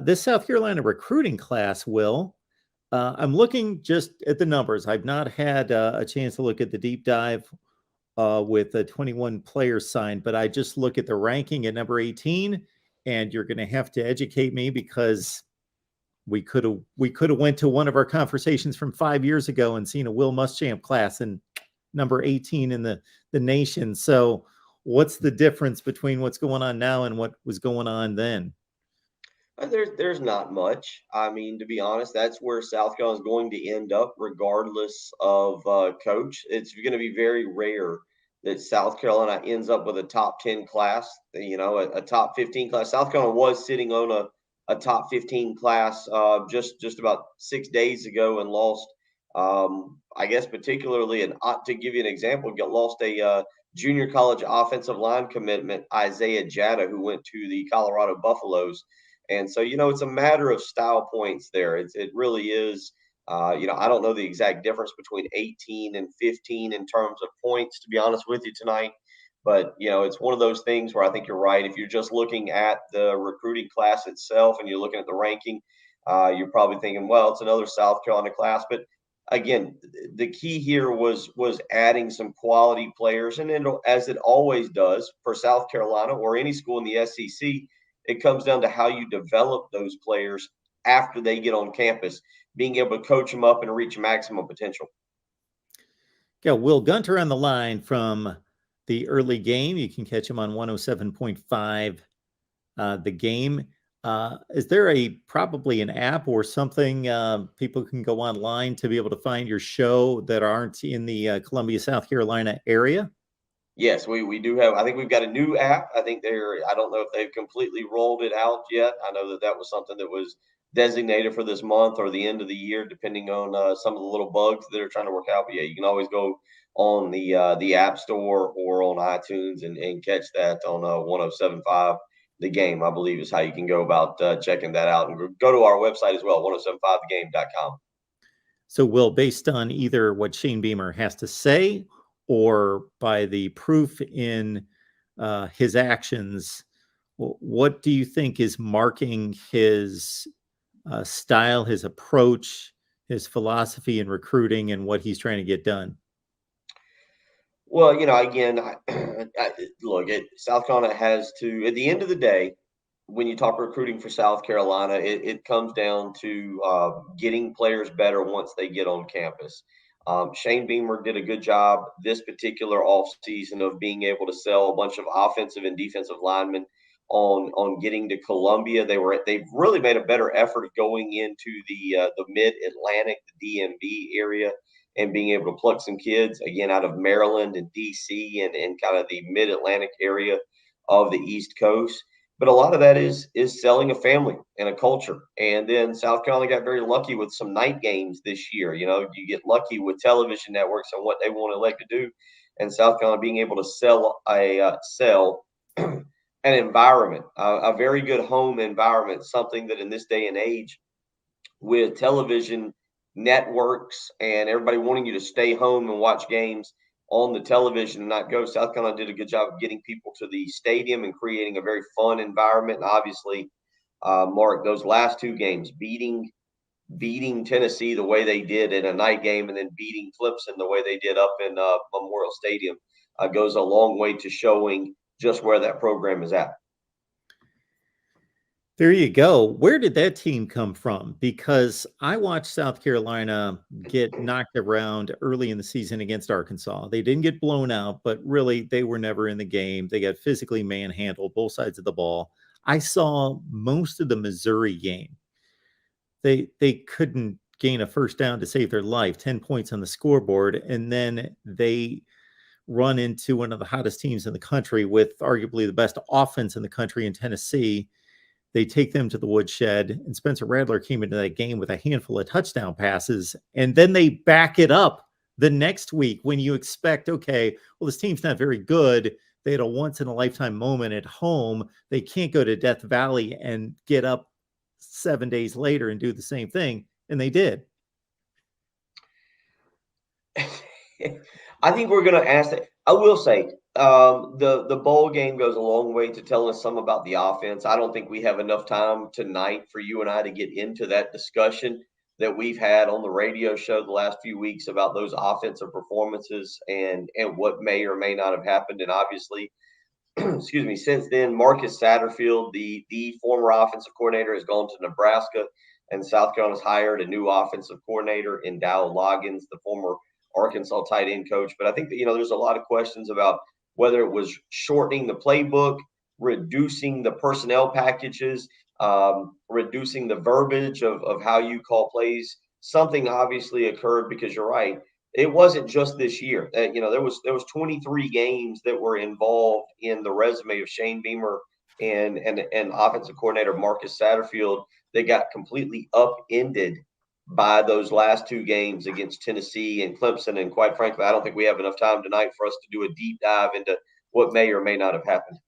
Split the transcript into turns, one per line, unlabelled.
This South Carolina recruiting class, Will, I'm looking just at the numbers. I've not had a chance to look at the deep dive with the 21 players signed, but I just look at the ranking at number 18, and you're going to have to educate me because we could have went to one of our conversations from 5 years ago and seen a Will Muschamp class and number 18 in the nation. So what's the difference between what's going on now and what was going on then?
There's not much. I mean, to be honest, that's where South Carolina is going to end up, regardless of coach. It's going to be very rare that South Carolina ends up with a top 10 class. A top 15 class. South Carolina was sitting on a top 15 class just about 6 days ago and lost. I guess particularly, and to give you an example, lost a junior college offensive line commitment, Isaiah Jatta, who went to the Colorado Buffaloes. And so, it's a matter of style points there. It really is. I don't know the exact difference between 18 and 15 in terms of points, to be honest with you tonight. But, it's one of those things where I think you're right. If you're just looking at the recruiting class itself and you're looking at the ranking, you're probably thinking, well, it's another South Carolina class. But again, the key here was adding some quality players. And then, as it always does for South Carolina or any school in the SEC, it comes down to how you develop those players after they get on campus, being able to coach them up and reach maximum potential.
Got Will Gunter on the line from the early game. You can catch him on 107.5 The Game. Is there probably an app or something people can go online to be able to find your show that aren't in the Columbia, South Carolina area?
Yes, we do have. I think we've got a new app. I think I don't know if they've completely rolled it out yet. I know that was something that was designated for this month or the end of the year, depending on some of the little bugs that are trying to work out. But yeah, you can always go on the App Store or on iTunes and catch that on 107.5 The Game, I believe is how you can go about checking that out. And go to our website as well, 1075thegame.com.
So, Will, based on either what Shane Beamer has to say or by the proof in his actions, what do you think is marking his style, his approach, his philosophy in recruiting, and what he's trying to get done?
Well, again, look, South Carolina has to, at the end of the day, when you talk recruiting for South Carolina, it comes down to getting players better once they get on campus. Shane Beamer did a good job this particular offseason of being able to sell a bunch of offensive and defensive linemen on getting to Columbia. They've really made a better effort of going into the Mid Atlantic, the DMV area, and being able to pluck some kids again out of Maryland and DC and kind of the Mid Atlantic area of the East Coast. But a lot of that is selling a family and a culture. And then South Carolina got very lucky with some night games this year. You get lucky with television networks and what they want to elect to do. And South Carolina being able to sell an environment, a very good home environment, something that in this day and age with television networks and everybody wanting you to stay home and watch games on the television and not go. South Carolina did a good job of getting people to the stadium and creating a very fun environment. And obviously, Mark, those last two games, beating Tennessee the way they did in a night game and then beating Clemson the way they did up in Memorial Stadium goes a long way to showing just where that program is at.
There you go. Where did that team come from? Because I watched South Carolina get knocked around early in the season against Arkansas. They didn't get blown out, but really they were never in the game. They got physically manhandled both sides of the ball. I saw most of the Missouri game. They couldn't gain a first down to save their life, 10 points on the scoreboard, and then they run into one of the hottest teams in the country with arguably the best offense in the country in Tennessee. They take them to the woodshed, and Spencer Rattler came into that game with a handful of touchdown passes, and then they back it up the next week when you expect, okay, well, this team's not very good. They had a once-in-a-lifetime moment at home. They can't go to Death Valley and get up 7 days later and do the same thing, and they did.
I think we're going to ask that. I will say, The bowl game goes a long way to telling us some about the offense. I don't think we have enough time tonight for you and I to get into that discussion that we've had on the radio show the last few weeks about those offensive performances and what may or may not have happened. And obviously, excuse me, since then, Marcus Satterfield, the former offensive coordinator, has gone to Nebraska, and South Carolina's hired a new offensive coordinator in Dow Loggins, the former Arkansas tight end coach. But I think that there's a lot of questions about whether it was shortening the playbook, reducing the personnel packages, reducing the verbiage of how you call plays. Something obviously occurred because you're right, it wasn't just this year. There was 23 games that were involved in the resume of Shane Beamer and offensive coordinator Marcus Satterfield that got completely upended by those last two games against Tennessee and Clemson. And quite frankly, I don't think we have enough time tonight for us to do a deep dive into what may or may not have happened.